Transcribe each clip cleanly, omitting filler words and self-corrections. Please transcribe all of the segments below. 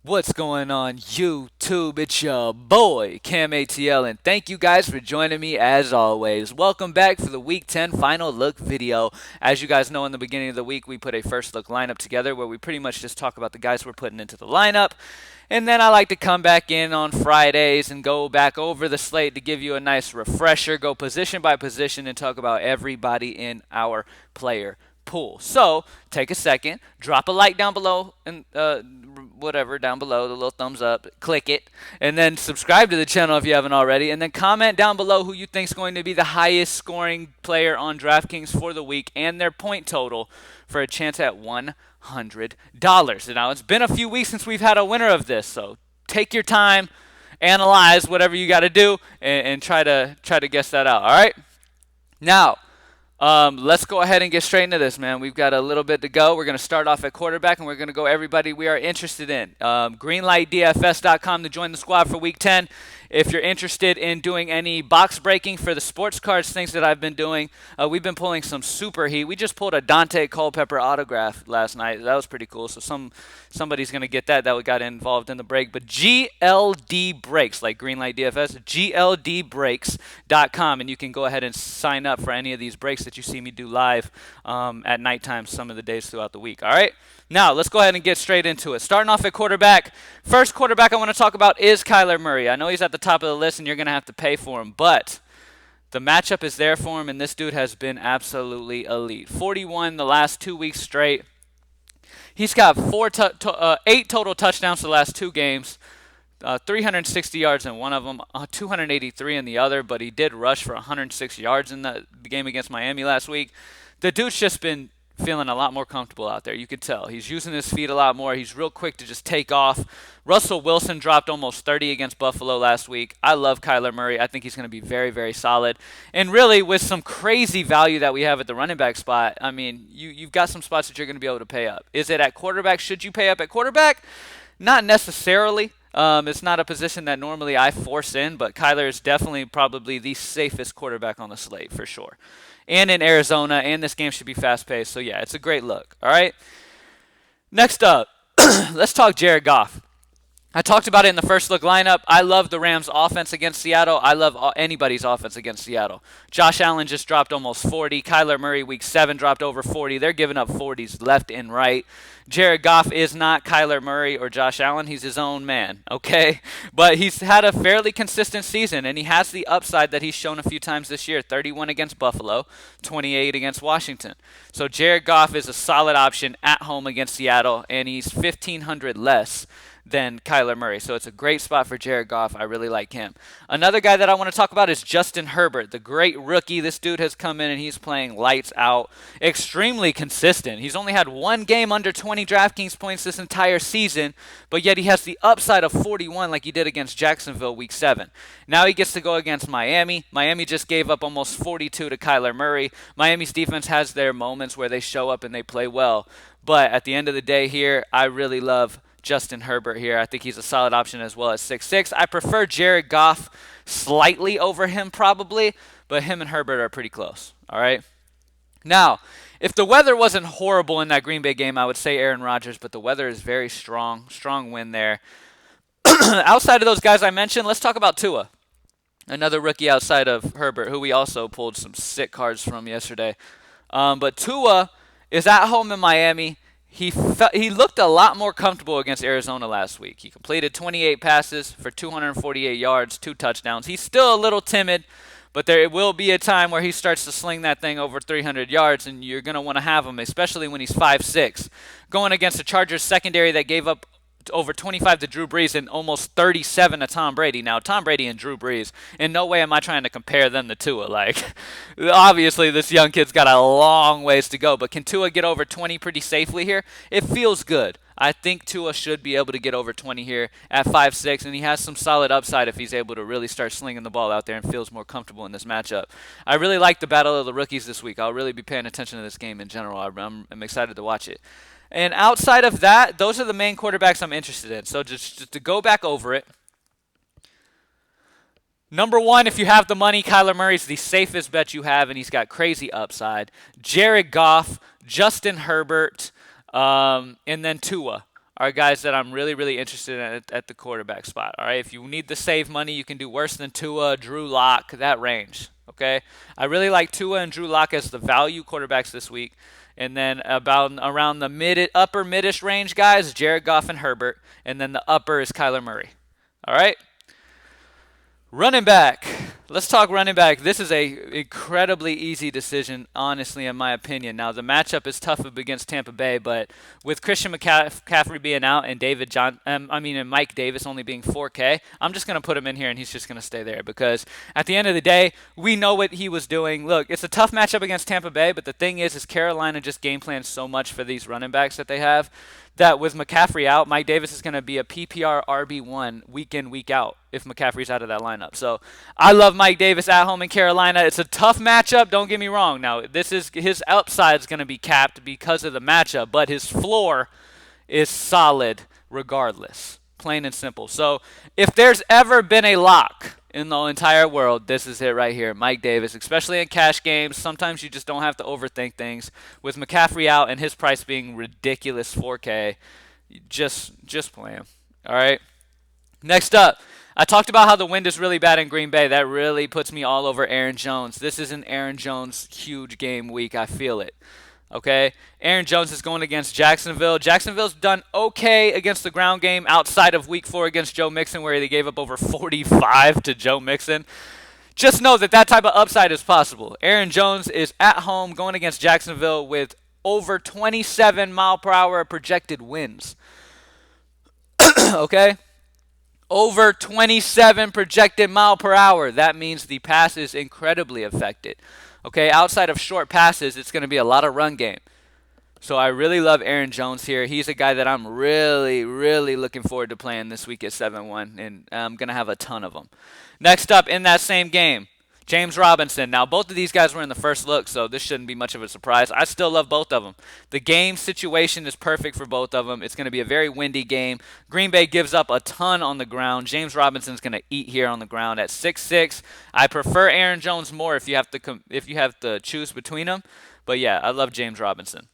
What's going on YouTube? It's your boy CamATL, and thank you guys for joining me as always. Welcome back for the Week 10 final look video. As you guys know, in the beginning of the week we put a first look lineup together where we pretty much just talk about the guys we're putting into the lineup. And then I like to come back in on Fridays and go back over the slate to give you a nice refresher, go position by position and talk about everybody in our player pool. So take a second, drop a like down below, and whatever down below, the little thumbs up, click it, and then subscribe to the channel if you haven't already, and then comment down below who you think is going to be the highest scoring player on DraftKings for the week and their point total for a chance at $100. Now it's been a few weeks since we've had a winner of this, so take your time, analyze whatever you got to do, and try to guess that out. All right. Now, let's go ahead and get straight into this, man. We've got a little bit to go. We're going to start off at quarterback, and we're going to go everybody we are interested in. GreenlightDFS.com to join the squad for Week 10. If you're interested in doing any box breaking for the sports cards, things that I've been doing, we've been pulling some super heat. We just pulled a Dante Culpepper autograph last night. That was pretty cool. So somebody's going to get that got involved in the break. But GLD Breaks, like Greenlight DFS, GLDBreaks.com, and you can go ahead and sign up for any of these breaks that you see me do live at nighttime some of the days throughout the week. All right? Now, let's go ahead and get straight into it. Starting off at quarterback. First quarterback I want to talk about is Kyler Murray. I know he's at the top of the list and you're going to have to pay for him, but the matchup is there for him, and this dude has been absolutely elite. 41 the last 2 weeks straight. He's got 8 total touchdowns the last 2 games. 360 yards in one of them, 283 in the other, but he did rush for 106 yards in the game against Miami last week. The dude's just been feeling a lot more comfortable out there. You can tell. He's using his feet a lot more. He's real quick to just take off. Russell Wilson dropped almost 30 against Buffalo last week. I love Kyler Murray. I think he's going to be very, very solid. And really, with some crazy value that we have at the running back spot, I mean, you've got some spots that you're going to be able to pay up. Is it at quarterback? Should you pay up at quarterback? Not necessarily. It's not a position that normally I force in, but Kyler is definitely probably the safest quarterback on the slate for sure. And in Arizona, and this game should be fast-paced. So, yeah, it's a great look. All right? Next up, let's talk Jared Goff. I talked about it in the first look lineup. I love the Rams' offense against Seattle. I love anybody's offense against Seattle. Josh Allen just dropped almost 40. Kyler Murray, week 7, dropped over 40. They're giving up 40s left and right. Jared Goff is not Kyler Murray or Josh Allen. He's his own man, okay? But he's had a fairly consistent season, and he has the upside that he's shown a few times this year. 31 against Buffalo, 28 against Washington. So Jared Goff is a solid option at home against Seattle, and he's 1,500 less than Kyler Murray. So it's a great spot for Jared Goff. I really like him. Another guy that I want to talk about is Justin Herbert, the great rookie. This dude has come in and he's playing lights out. Extremely consistent. He's only had one game under 20 DraftKings points this entire season, but yet he has the upside of 41 like he did against Jacksonville week 7. Now he gets to go against Miami. Miami just gave up almost 42 to Kyler Murray. Miami's defense has their moments where they show up and they play well. But at the end of the day here, I really love Justin Herbert here. I think he's a solid option as well as 6'6". I prefer Jared Goff slightly over him probably, but him and Herbert are pretty close. All right. Now, if the weather wasn't horrible in that Green Bay game, I would say Aaron Rodgers, but the weather is very strong. Strong win there. Outside of those guys I mentioned, let's talk about Tua. Another rookie outside of Herbert, who we also pulled some sick cards from yesterday. But Tua is at home in Miami. He looked a lot more comfortable against Arizona last week. He completed 28 passes for 248 yards, 2 touchdowns. He's still a little timid, but there will be a time where he starts to sling that thing over 300 yards, and you're going to want to have him, especially when he's 5'6". Going against a Chargers secondary that gave up over 25 to Drew Brees and almost 37 to Tom Brady. Now, Tom Brady and Drew Brees, in no way am I trying to compare them to Tua. Like, obviously, this young kid's got a long ways to go, but can Tua get over 20 pretty safely here? It feels good. I think Tua should be able to get over 20 here at 5'6", and he has some solid upside if he's able to really start slinging the ball out there and feels more comfortable in this matchup. I really like the battle of the rookies this week. I'll really be paying attention to this game in general. I'm excited to watch it. And outside of that, those are the main quarterbacks I'm interested in. So just to go back over it. Number 1, if you have the money, Kyler Murray's the safest bet you have, and he's got crazy upside. Jared Goff, Justin Herbert, and then Tua. are guys that I'm really, really interested in at the quarterback spot. All right, if you need to save money, you can do worse than Tua, Drew Lock, that range. Okay, I really like Tua and Drew Lock as the value quarterbacks this week. And then about around the upper midish range guys, Jared Goff and Herbert. And then the upper is Kyler Murray. All right. Running back. Let's talk running back. This is a incredibly easy decision, honestly, in my opinion. Now, the matchup is tough against Tampa Bay, but with Christian McCaffrey being out and Mike Davis only being 4K, I'm just going to put him in here and he's just going to stay there because at the end of the day, we know what he was doing. Look, it's a tough matchup against Tampa Bay, but the thing is Carolina just game plans so much for these running backs that they have that with McCaffrey out, Mike Davis is going to be a PPR RB1 week in, week out if McCaffrey's out of that lineup. So I love Mike Davis at home in Carolina. It's a tough matchup, don't get me wrong. Now, his upside is going to be capped because of the matchup, but his floor is solid regardless, plain and simple. So if there's ever been a lock in the entire world, this is it right here. Mike Davis, especially in cash games. Sometimes you just don't have to overthink things. With McCaffrey out and his price being ridiculous 4K, just play him. All right. Next up, I talked about how the wind is really bad in Green Bay. That really puts me all over Aaron Jones. This is an Aaron Jones huge game week. I feel it. Okay, Aaron Jones is going against Jacksonville. Jacksonville's done okay against the ground game outside of week 4 against Joe Mixon where they gave up over 45 to Joe Mixon. Just know that type of upside is possible. Aaron Jones is at home going against Jacksonville with over 27 mile per hour projected winds. Okay? Over 27 projected mile per hour. That means the pass is incredibly affected. Okay, outside of short passes, it's going to be a lot of run game. So I really love Aaron Jones here. He's a guy that I'm really, really looking forward to playing this week at 7-1, and I'm going to have a ton of them. Next up in that same game, James Robinson. Now, both of these guys were in the first look, so this shouldn't be much of a surprise. I still love both of them. The game situation is perfect for both of them. It's going to be a very windy game. Green Bay gives up a ton on the ground. James Robinson's going to eat here on the ground at 6'6". I prefer Aaron Jones more if you have to choose between them. But yeah, I love James Robinson.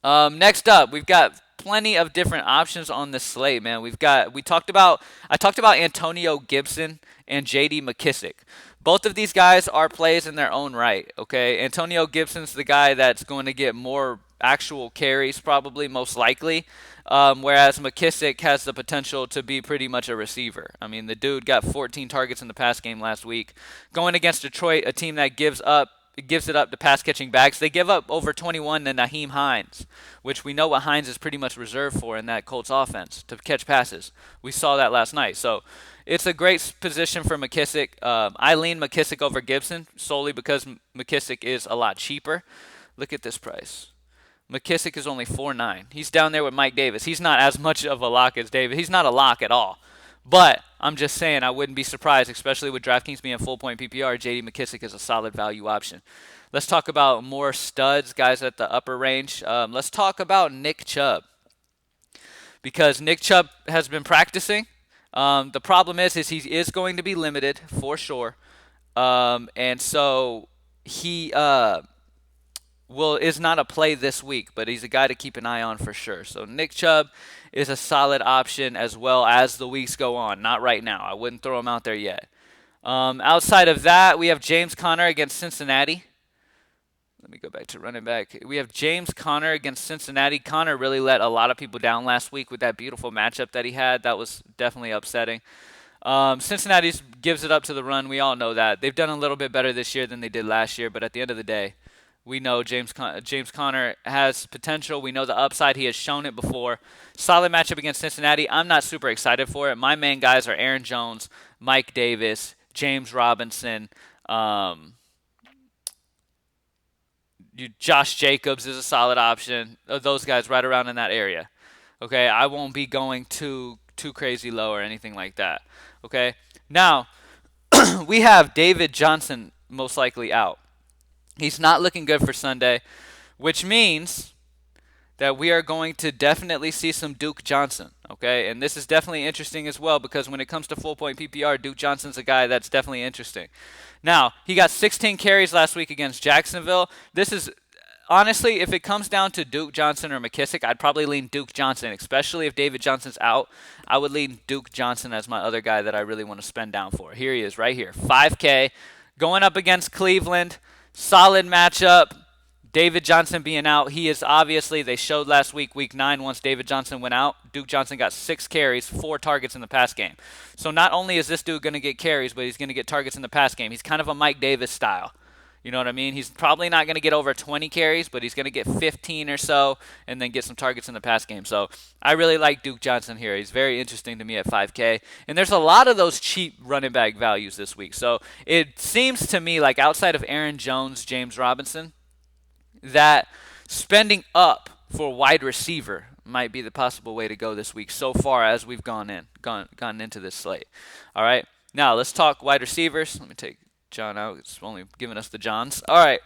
Next up, we've got plenty of different options on this slate, man. I talked about Antonio Gibson and J.D. McKissic. Both of these guys are plays in their own right, okay? Antonio Gibson's the guy that's going to get more actual carries probably, most likely, whereas McKissic has the potential to be pretty much a receiver. I mean, the dude got 14 targets in the pass game last week. Going against Detroit, a team that gives it up to pass-catching backs. They give up over 21 to Nyheim Hines, which we know what Hines is pretty much reserved for in that Colts offense, to catch passes. We saw that last night. So it's a great position for McKissic. I lean McKissic over Gibson solely because McKissic is a lot cheaper. Look at this price. McKissic is only 4.9. He's down there with Mike Davis. He's not as much of a lock as Davis. He's not a lock at all. But I'm just saying I wouldn't be surprised, especially with DraftKings being full-point PPR, J.D. McKissic is a solid value option. Let's talk about more studs, guys at the upper range. Let's talk about Nick Chubb. Because Nick Chubb has been practicing. The problem is he is going to be limited for sure. And so he is not a play this week, but he's a guy to keep an eye on for sure. So Nick Chubb is a solid option as well as the weeks go on. Not right now. I wouldn't throw him out there yet. Outside of that, we have James Conner against Cincinnati. Let me go back to running back. We have James Conner against Cincinnati. Conner really let a lot of people down last week with that beautiful matchup that he had. That was definitely upsetting. Cincinnati gives it up to the run. We all know that. They've done a little bit better this year than they did last year, but at the end of the day, we know James Conner has potential. We know the upside. He has shown it before. Solid matchup against Cincinnati. I'm not super excited for it. My main guys are Aaron Jones, Mike Davis, James Robinson. Josh Jacobs is a solid option. Those guys right around in that area. Okay, I won't be going too crazy low or anything like that. Okay, now we have David Johnson most likely out. He's not looking good for Sunday, which means that we are going to definitely see some Duke Johnson, okay? And this is definitely interesting as well because when it comes to full-point PPR, Duke Johnson's a guy that's definitely interesting. Now, he got 16 carries last week against Jacksonville. This is honestly, if it comes down to Duke Johnson or McKissick, I'd probably lean Duke Johnson, especially if David Johnson's out. I would lean Duke Johnson as my other guy that I really want to spend down for. Here he is right here, 5K, going up against Cleveland. Solid matchup. David Johnson being out, he is obviously, they showed last week, week 9, once David Johnson went out, Duke Johnson got 6 carries, 4 targets in the pass game. So not only is this dude going to get carries, but he's going to get targets in the pass game. He's kind of a Mike Davis style. You know what I mean? He's probably not going to get over 20 carries, but he's going to get 15 or so and then get some targets in the pass game. So I really like Duke Johnson here. He's very interesting to me at 5K. And there's a lot of those cheap running back values this week. So it seems to me like outside of Aaron Jones, James Robinson, that spending up for wide receiver might be the possible way to go this week so far as we've gone into this slate. All right, now let's talk wide receivers. Let me take John out. It's only giving us the Johns. All right,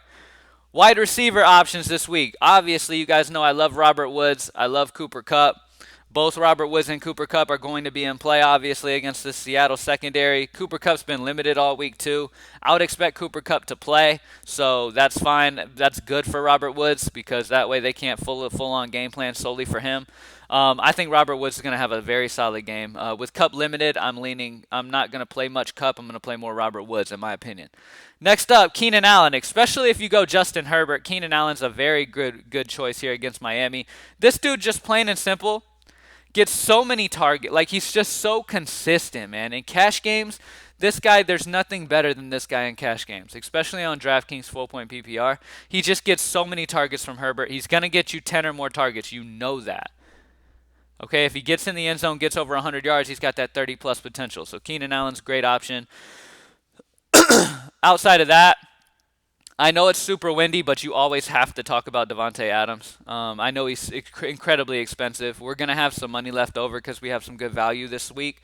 wide receiver options this week. Obviously, you guys know I love Robert Woods. I love Cooper Kupp. Both Robert Woods and Cooper Kupp are going to be in play, obviously, against the Seattle secondary. Cooper Kupp's been limited all week, too. I would expect Cooper Kupp to play, so that's fine. That's good for Robert Woods because that way they can't full-on game plan solely for him. I think Robert Woods is going to have a very solid game. With Kupp limited, I'm not going to play much Kupp. I'm going to play more Robert Woods, in my opinion. Next up, Keenan Allen. Especially if you go Justin Herbert, Keenan Allen's a very good choice here against Miami. This dude, just plain and simple, gets so many targets. Like, he's just so consistent, man. In cash games, this guy, there's nothing better than this guy in cash games, especially on DraftKings full-point PPR. He just gets so many targets from Herbert. He's going to get you 10 or more targets. You know that. Okay, if he gets in the end zone, gets over 100 yards, he's got that 30-plus potential. So Keenan Allen's a great option. Outside of that, I know it's super windy, but you always have to talk about Davante Adams. I know he's incredibly expensive. We're going to have some money left over because we have some good value this week.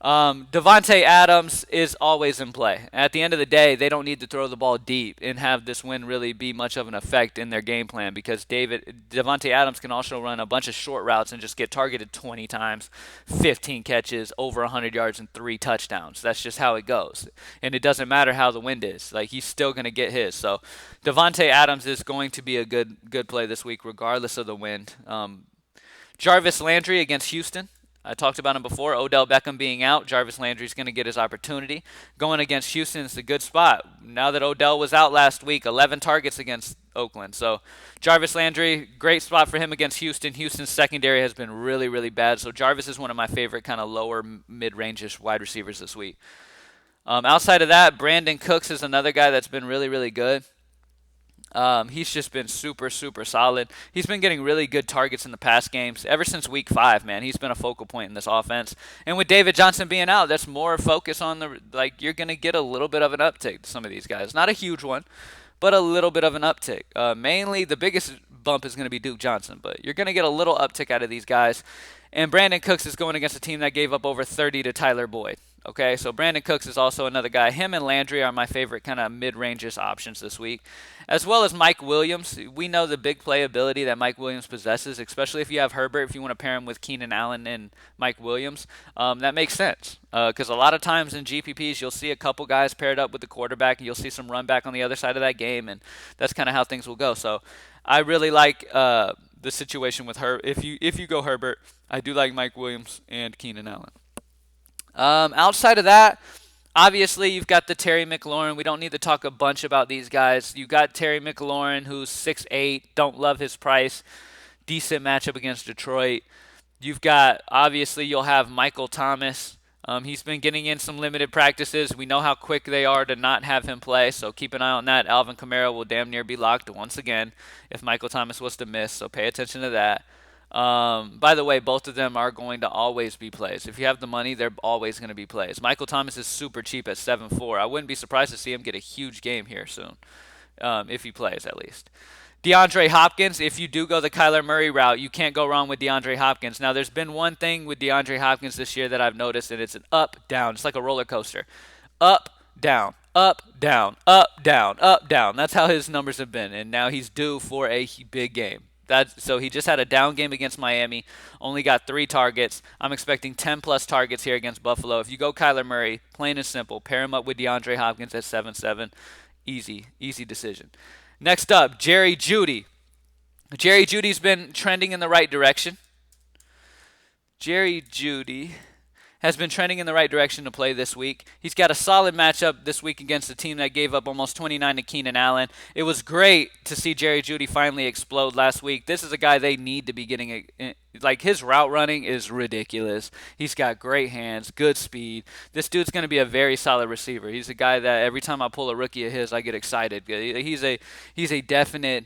Davante Adams is always in play. At the end of the day, they don't need to throw the ball deep and have this win really be much of an effect in their game plan because Davante Adams can also run a bunch of short routes and just get targeted 20 times, 15 catches, over 100 yards, and 3 touchdowns. That's just how it goes. And it doesn't matter how the wind is. Like, he's still going to get his. So Davante Adams is going to be a good play this week regardless of the wind. Jarvis Landry against Houston. I talked about him before. Odell Beckham being out, Jarvis Landry's going to get his opportunity. Going against Houston is a good spot. Now that Odell was out last week, 11 targets against Oakland. So Jarvis Landry, great spot for him against Houston. Houston's secondary has been really bad. So Jarvis is one of my favorite kind of lower mid-range-ish wide receivers this week. Outside of that, Brandon Cooks is another guy that's been really good. He's just been super solid. He's been getting really good targets in the past games ever since week 5, man. He's been a focal point in this offense. And with David Johnson being out, that's more focus on you're going to get a little bit of an uptick to some of these guys. Not a huge one, but a little bit of an uptick. Mainly the biggest bump is going to be Duke Johnson, but you're going to get a little uptick out of these guys. And Brandon Cooks is going against a team that gave up over 30 to Tyler Boyd. Okay, so Brandon Cooks is also another guy. Him and Landry are my favorite kind of mid-range options this week, as well as Mike Williams. We know the big playability that Mike Williams possesses, especially if you have Herbert, if you want to pair him with Keenan Allen and Mike Williams. That makes sense because a lot of times in GPPs, you'll see a couple guys paired up with the quarterback, and you'll see some run back on the other side of that game, and that's kind of how things will go. So I really like the situation with her. If you go Herbert, I do like Mike Williams and Keenan Allen. Outside of that, obviously you've got the Terry McLaurin. We don't need to talk a bunch about these guys. You got Terry McLaurin, who's 6'8", don't love his price. Decent matchup against Detroit. You've got, obviously, you'll have Michael Thomas. He's been getting in some limited practices. We know how quick they are to not have him play, so keep an eye on that. Alvin Kamara will damn near be locked once again if Michael Thomas was to miss, so pay attention to that. By the way, both of them are going to always be plays. If you have the money, they're always going to be plays. Michael Thomas is super cheap at 7.4. I wouldn't be surprised to see him get a huge game here soon, if he plays at least. DeAndre Hopkins, if you do go the Kyler Murray route, you can't go wrong with DeAndre Hopkins. Now, there's been one thing with DeAndre Hopkins this year that I've noticed, and it's an up, down. It's like a roller coaster. Up, down, up, down, up, down, up, down. That's how his numbers have been, and now he's due for a big game. So he just had a down game against Miami, only got 3 targets. I'm expecting 10-plus targets here against Buffalo. If you go Kyler Murray, plain and simple, pair him up with DeAndre Hopkins at 7.7. Easy decision. Next up, Jerry Jeudy. Jerry Judy's been trending in the right direction. Jerry Jeudy has been trending in the right direction to play this week. He's got a solid matchup this week against a team that gave up almost 29 to Keenan Allen. It was great to see Jerry Jeudy finally explode last week. This is a guy they need to be getting like his route running is ridiculous. He's got great hands, good speed. This dude's going to be a very solid receiver. He's a guy that every time I pull a rookie of his, I get excited. He's a definite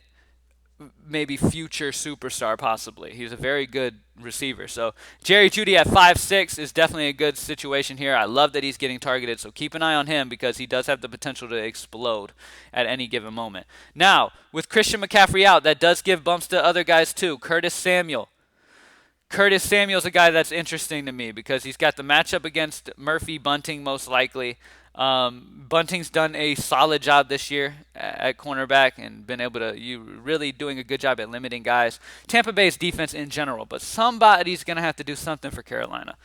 maybe future superstar possibly. He's a very good receiver. So Jerry Jeudy at 5'6" is definitely a good situation here. I love that he's getting targeted, so keep an eye on him because he does have the potential to explode at any given moment. Now, with Christian McCaffrey out, that does give bumps to other guys too. Curtis Samuel's a guy that's interesting to me because he's got the matchup against Murphy Bunting most likely. Bunting's done a solid job this year at cornerback and been able to really doing a good job at limiting guys. Tampa Bay's defense in general, but somebody's going to have to do something for Carolina.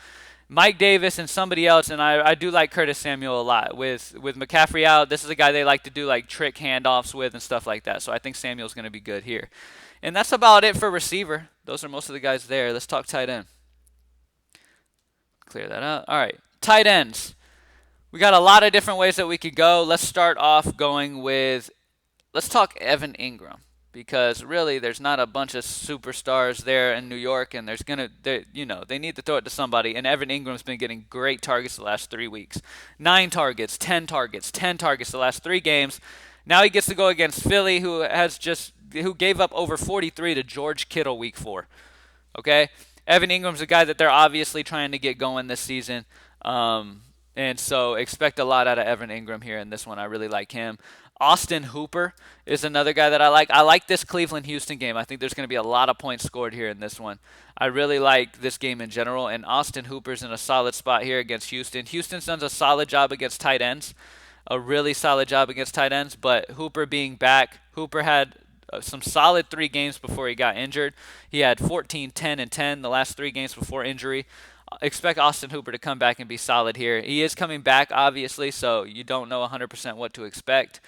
Mike Davis and somebody else, and I do like Curtis Samuel a lot. With McCaffrey out, this is a guy they like to do like trick handoffs with and stuff like that. So I think Samuel's going to be good here. And that's about it for receiver. Those are most of the guys there. Let's talk tight end. Clear that out. All right, tight ends. We got a lot of different ways that we could go. Let's start off going with, let's talk Evan Ingram because really there's not a bunch of superstars there in New York, and they need to throw it to somebody. And Evan Ingram's been getting great targets the last 3 weeks, 9 targets, 10 targets, 10 targets the last 3 games. Now he gets to go against Philly, who gave up over 43 to George Kittle week 4. Okay, Evan Ingram's a guy that they're obviously trying to get going this season. And so expect a lot out of Evan Ingram here in this one. I really like him. Austin Hooper is another guy that I like. I like this Cleveland-Houston game. I think there's going to be a lot of points scored here in this one. I really like this game in general, and Austin Hooper's in a solid spot here against Houston. Houston's done a solid job against tight ends, a really solid job against tight ends, but Hooper being back, Hooper had some solid 3 games before he got injured. He had 14, 10, and 10 the last 3 games before injury. Expect Austin Hooper to come back and be solid here. He is coming back, obviously, so you don't know 100% what to expect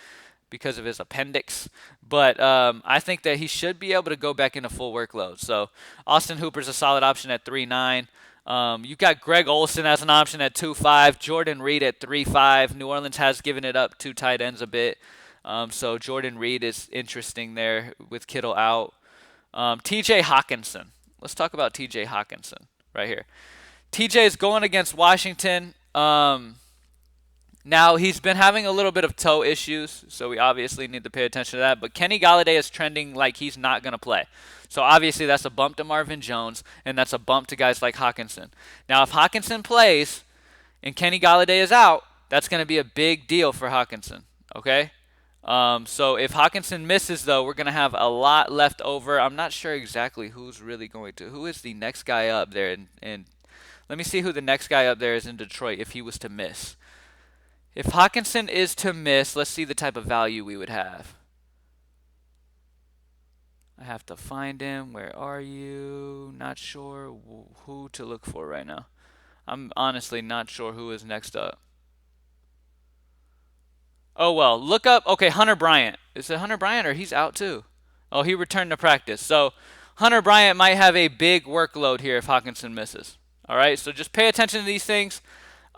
because of his appendix. But I think that he should be able to go back into full workload. So Austin Hooper's a solid option at 3.9. You've got Greg Olsen as an option at 2.5. Jordan Reed at 3.5. New Orleans has given it up to tight ends a bit. So Jordan Reed is interesting there with Kittle out. TJ Hawkinson. Let's talk about TJ Hawkinson right here. TJ is going against Washington. Now, he's been having a little bit of toe issues, so we obviously need to pay attention to that. But Kenny Golladay is trending like he's not going to play. So, obviously, that's a bump to Marvin Jones, and that's a bump to guys like Hawkinson. Now, if Hawkinson plays and Kenny Golladay is out, that's going to be a big deal for Hawkinson, okay? So if Hawkinson misses, though, we're going to have a lot left over. I'm not sure exactly who's really going to. Who is the next guy up there? And let me see who the next guy up there is in Detroit if he was to miss. If Hawkinson is to miss, let's see the type of value we would have. I have to find him. Where are you? Not sure who to look for right now. I'm honestly not sure who is next up. Oh, well, look up. Okay, Hunter Bryant. Is it Hunter Bryant or he's out too? Oh, he returned to practice. So Hunter Bryant might have a big workload here if Hawkinson misses. All right, so just pay attention to these things.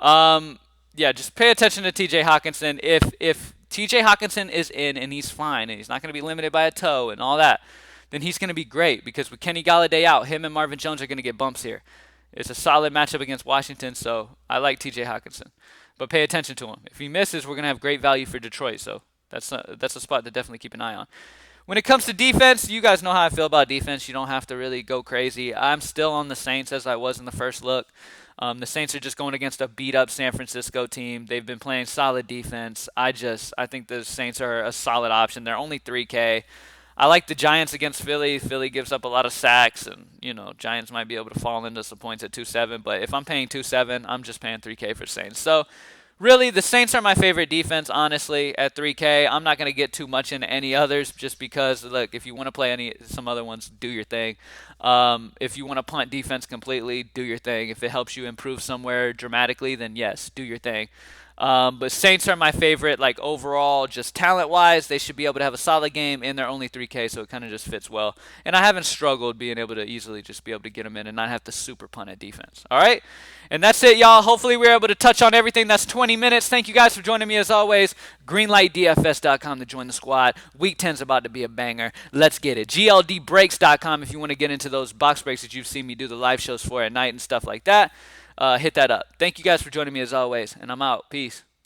Just pay attention to TJ Hawkinson. If TJ Hawkinson is in and he's fine and he's not going to be limited by a toe and all that, then he's going to be great because with Kenny Golladay out, him and Marvin Jones are going to get bumps here. It's a solid matchup against Washington, so I like TJ Hawkinson. But pay attention to him. If he misses, we're going to have great value for Detroit, so that's a spot to definitely keep an eye on. When it comes to defense, you guys know how I feel about defense. You don't have to really go crazy. I'm still on the Saints as I was in the first look. The Saints are just going against a beat-up San Francisco team. They've been playing solid defense. I think the Saints are a solid option. They're only 3K. I like the Giants against Philly. Philly gives up a lot of sacks, and, Giants might be able to fall into some points at 2.7. But if I'm paying 2.7, I'm just paying 3K for Saints. So, really, the Saints are my favorite defense, honestly, at 3K. I'm not going to get too much into any others just because, look, if you want to play some other ones, do your thing. If you want to punt defense completely, do your thing. If it helps you improve somewhere dramatically, then yes, do your thing. But Saints are my favorite, like overall, just talent-wise. They should be able to have a solid game, and they're only 3K, so it kind of just fits well. And I haven't struggled being able to easily just be able to get them in and not have to super punt at defense. All right? And that's it, y'all. Hopefully we were able to touch on everything. That's 20 minutes. Thank you guys for joining me as always. Greenlightdfs.com to join the squad. Week 10's about to be a banger. Let's get it. GLDbreaks.com if you want to get into those box breaks that you've seen me do the live shows for at night and stuff like that. Hit that up. Thank you guys for joining me as always, and I'm out. Peace.